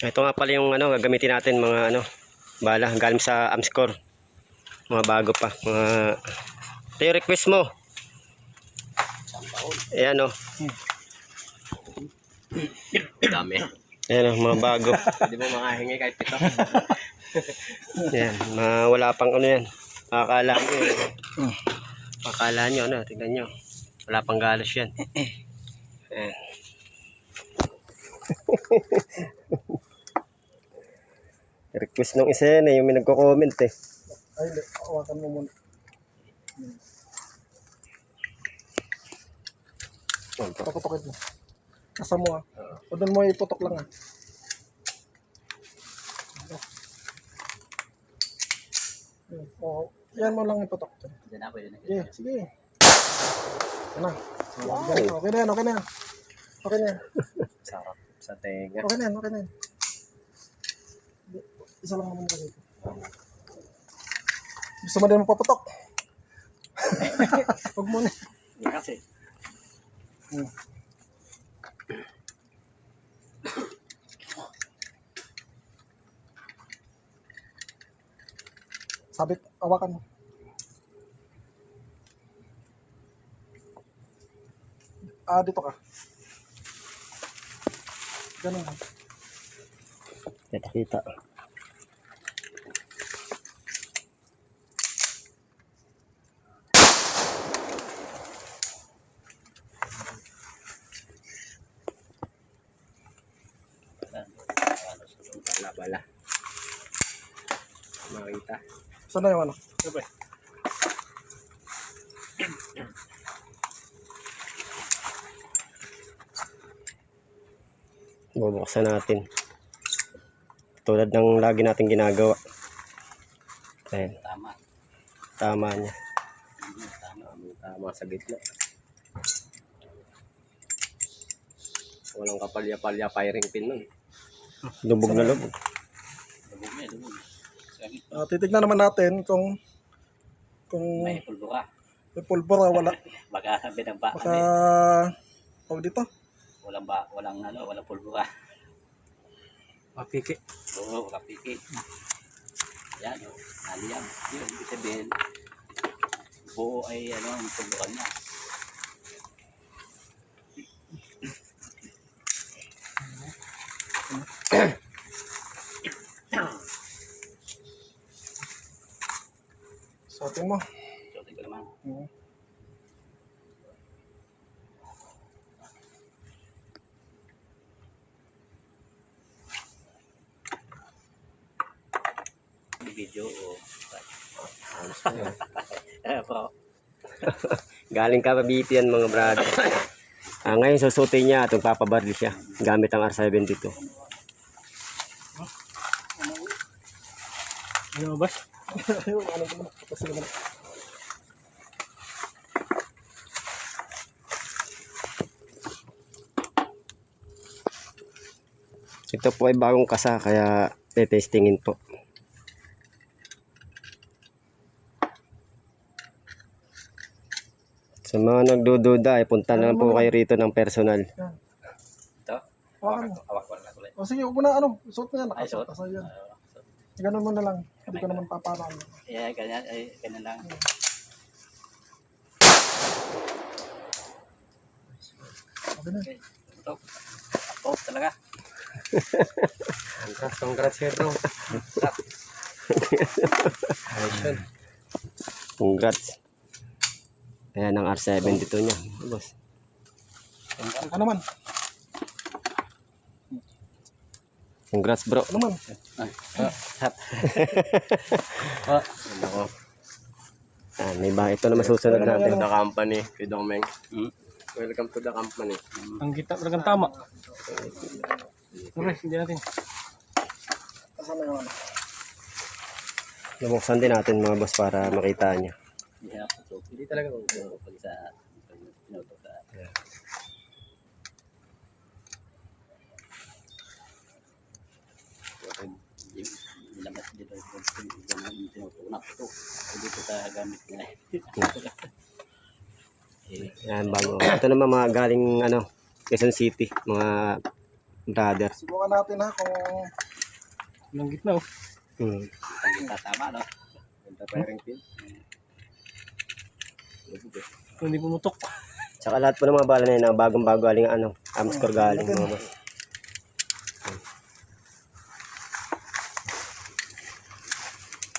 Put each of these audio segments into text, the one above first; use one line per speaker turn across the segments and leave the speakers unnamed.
Ito nga pala yung gagamitin natin mga bala galing sa Amscore. Mga bago pa. Ito yung request mo. Ayan
Dami.
Ayan mga bago.
Hindi mo makahingi kahit ito.
Ayan, wala pang yan. Akala nyo Akala nyo tignan nyo. Wala pang galos yan. Ayan. Request nung isa yan yung may nagko-comment
Ay, hindi. Awakan mo muna. Paputokin mo. Kasa mo O doon mo iputok lang yan mo lang iputok.
Hindi na, pwede na.
Sige. Yan na. Okay na yan. Okay na yan.
Sarap sa tenga.
Okay na yan. Isa lang naman dito. Gusto mo din mapaputok? Huwag mo na.
Kasi.
Sabit, awakan mo. Dito ka. Ganun lang.
Kita. Bala. Makita.
Saan na yung
Siyempre.
Bubuksan natin. Tulad ng lagi natin ginagawa. Ayan. Tama niya. Tama sa gitna. Walang kapalya-palya firing pin nun. Lubog na lubog.
Lubog.
Titignan naman natin kung
May pulbura.
may pulbura wala.
Baka binaba.
Baka dito.
Walang pulbura.
Mapiki.
Oo, kapiki. Yan, aliyam. Yun, ibig sabihin, buo ay ang pulburan niya.
Suotin mo.
Suotin ko naman. Video o bro.
Galing ka Cavite yan mga brother. Ngayon susutin niya at magpapabaril siya gamit ang R72.
Ano ba? Ano ba? Kasi naman.
Ito po ay bagong kasa kaya testingin po. Sa mga nagdududa ay punta na lang po kayo rito ng personal.
Ito?
Hawakan mo.
Awak ko na ulit.
Sige, huwag mo na suot mo yan.
Ay, suot.
Nakasuot yan. Ganun mo na lang. Hindi ko naman paparaan.
Ganyan lang.
Okay na.
Ito. Ako talaga.
Congrats ito. Congrats. Ayan ang R72 niya. Boss.
Ano naman?
Congrats bro.
Ano naman?
May ba ito na masusunod natin.
The company, Pidomeng. Welcome to the company.
Ang kita talagang tama. Okay, hindi natin.
Kasama yung ano?
Lumuksan din natin mga boss para makita niya.
Hindi talaga pag sa pinuto sa labas dito tinutunak ito dito sa gamit nila.
Yan bago. Ito naman mga galing Quezon City, mga brother.
Subukan natin ha kung
Yung gitna oh.
Hmm.
Ang gitna tama no?
ganda firing pin.
Kung hindi pumutok.
Tsaka lahat po ng mga bala na yun, bagong-bago galing Amscore galing mga boss.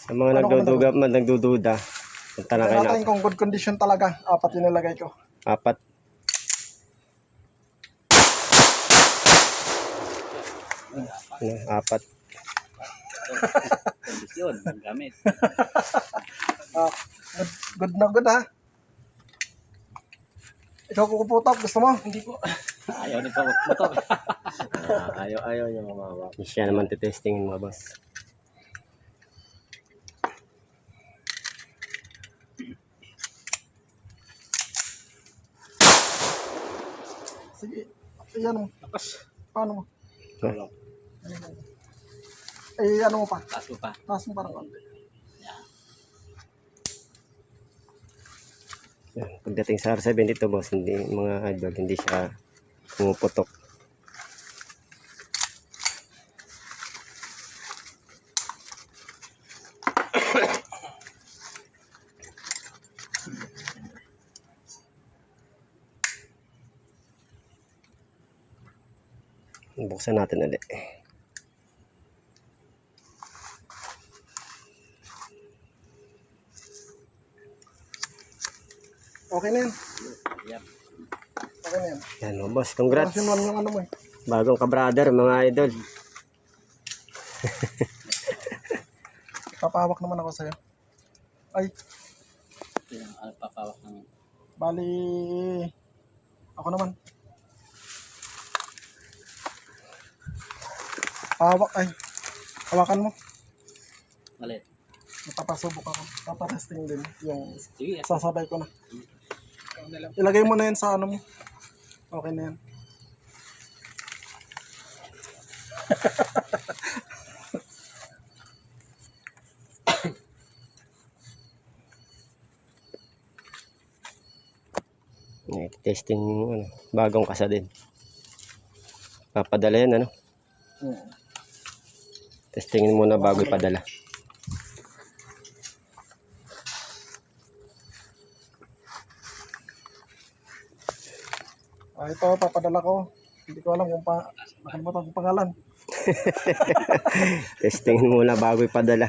Sa mga nagdududa, punta lang kayo
Tingnan
na
natin kung good condition talaga. 4 yung nilagay ko.
4. Ano, 4.
Kondisyon. Ang gamit.
Good na good ha. Ikaw kukuputok, gusto mo?
Hindi po. Ayaw nito magputok.
Ayaw niya mamawa.
Siya naman titestingin mga boss.
Sige, ayan mo.
Lakas.
Paano mo?
Tulong.
Ay, ano mo pa?
Taas mo pa.
Taas mo parang konti.
Yan. Pagdating sa R7 dito boss, hindi mga idol, hindi siya pumuputok. Buksan natin ulit.
Okay na yan.
Yan.
Okay na yan.
Yan mga boss, congrats.
Version 1 yung ano mo eh.
Bagong ka-brother mga idol.
Papahawak naman ako sa'yo. Ay,
Yung papawak ng
bali... Ako naman. Pahawak ay. Hawakan mo.
malit.
Napapasubok ako. Papatesting din yung
Sige.
sasabay ko na. Ilagay mo na yan sa ano mo. Okay na yan.
Testing ano, bagong kasa din. Papadala yan ano. Testingin muna bago ipadala.
Ito, papadala ko. Hindi ko alam kung nakalimutan kong pangalan.
Testingin muna bago ipadala.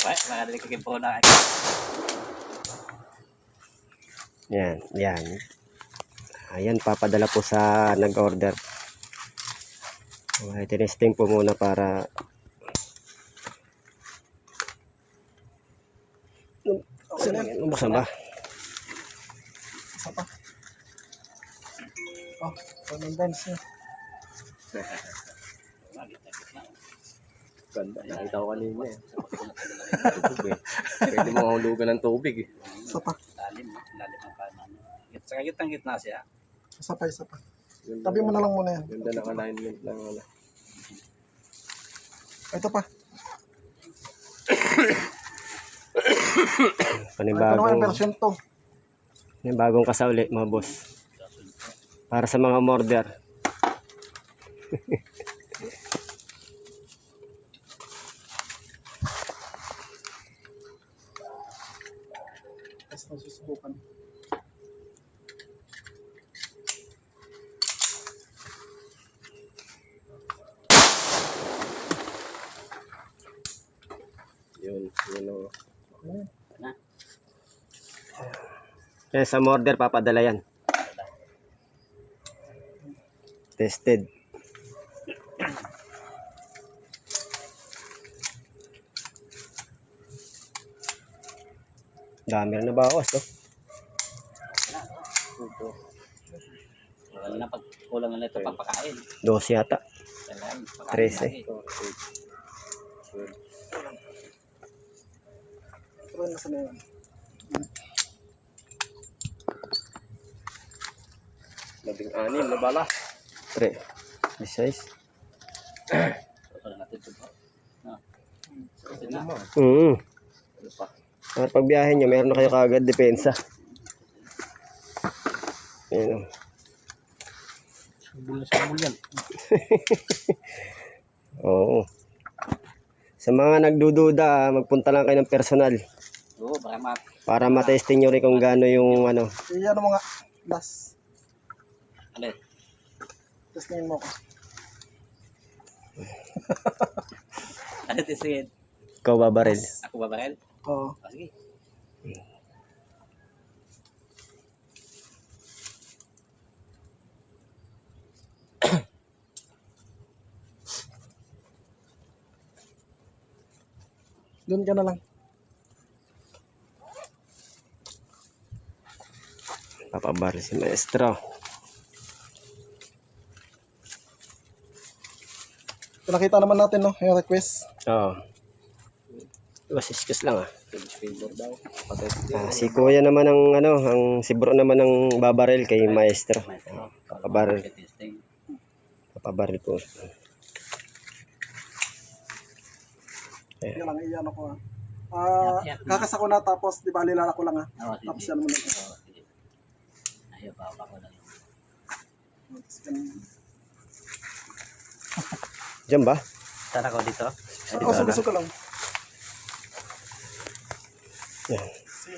Makadalik kayo po na.
Yan, yan. Ayan, papadala po sa nag-order. Okay, tinesting po muna para buksan ba?
Isa pa. Oh, remembrance niya.
Ganda, nakita ko kanina eh. Pwede mo hulugan ng tubig eh.
Isa pa.
Lalim ang kanan. Sa gitna siya.
Isa pa, isa pa. Tabi mo na lang muna yan.
Ganda ng alignment lang.
Ito pa. Ito naman yung version 2.
Yung bagong kasauli mga boss. Para sa mga order.
Tapos susubukan.
Yun o.
Okay.
Yan, sa order papadala yan. Tested. Dami na nabawas to.
Wala na pag kulang na ito papakain.
12 yata. 13.
Ito nasa na yan.
Labing 6 na bala. 3. 16.
Susunod natin ito po. No. Susunod na. Ano pa?
Para pag biyahe nyo, meron na kayo kagad depensa. Ayan o.
Sambul na sambul yan.
Oo. Sa mga nagdududa, magpunta lang kayo ng personal
Oo, baka
para matesting nyo rin kung gaano yung ano.
Iyan mo nga. Last.
Alin?
Testingin mo ako.
Ano tisingin?
Ikaw babaril.
Ako ba baril?
Oo.
Ah, sige.
Doon ka na lang.
Papabaril si maestro.
Nakita naman natin, no? Yung request.
Oo. Basiskus lang ah.
Favor daw.
Si kuya naman ang ano, si bro naman ang babaril kay maestro. Papabaril.
Testing.
Papabaril po.
Yan lang, iyan ako kakas ako na tapos, di ba, nilala ko lang
Oo, sige.
Tapos yan mo lang.
Oo, sige. Ayaw, baba ko lang.
Diyan ba?
Saan ako dito?
Gusto ko lang.
Yan.
Sige.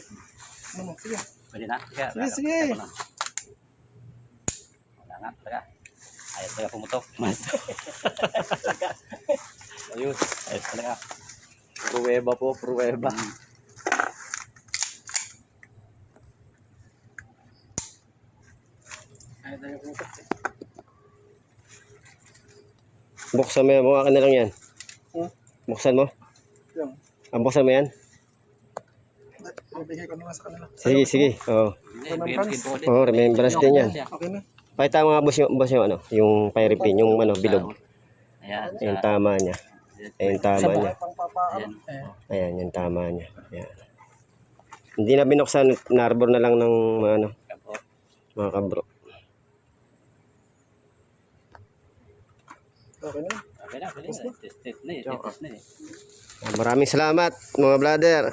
Ano mo? Sige.
Pwede na?
Sige, sige.
Ako lang. Wala nga, talaga. Ayaw talaga pumutok. Mas. Ayun, ayos talaga.
Pruweba po, pruweba.
Ayaw tayo pumunta.
Buksan mo yan, mukha ka na lang yan. Buksan mo?
Yan.
Buksan mo yan?
Ibigay ko na lang sa kanila.
Sige, sige. Oo. Oo, remembrance din yan.
Okay na.
Pakita mo nga boss yung ano, yung fire pin, yung ano, bilog.
Ayan.
Yung tama niya. Ayan, tama niya.
Pangpapaano.
Ayan, yung tama niya. Ayan. Hindi na binuksan, narbor na lang ng ano, mga kabro.
Okay na.
Okay na, pwede na. Test na eh.
Maraming salamat mga brother.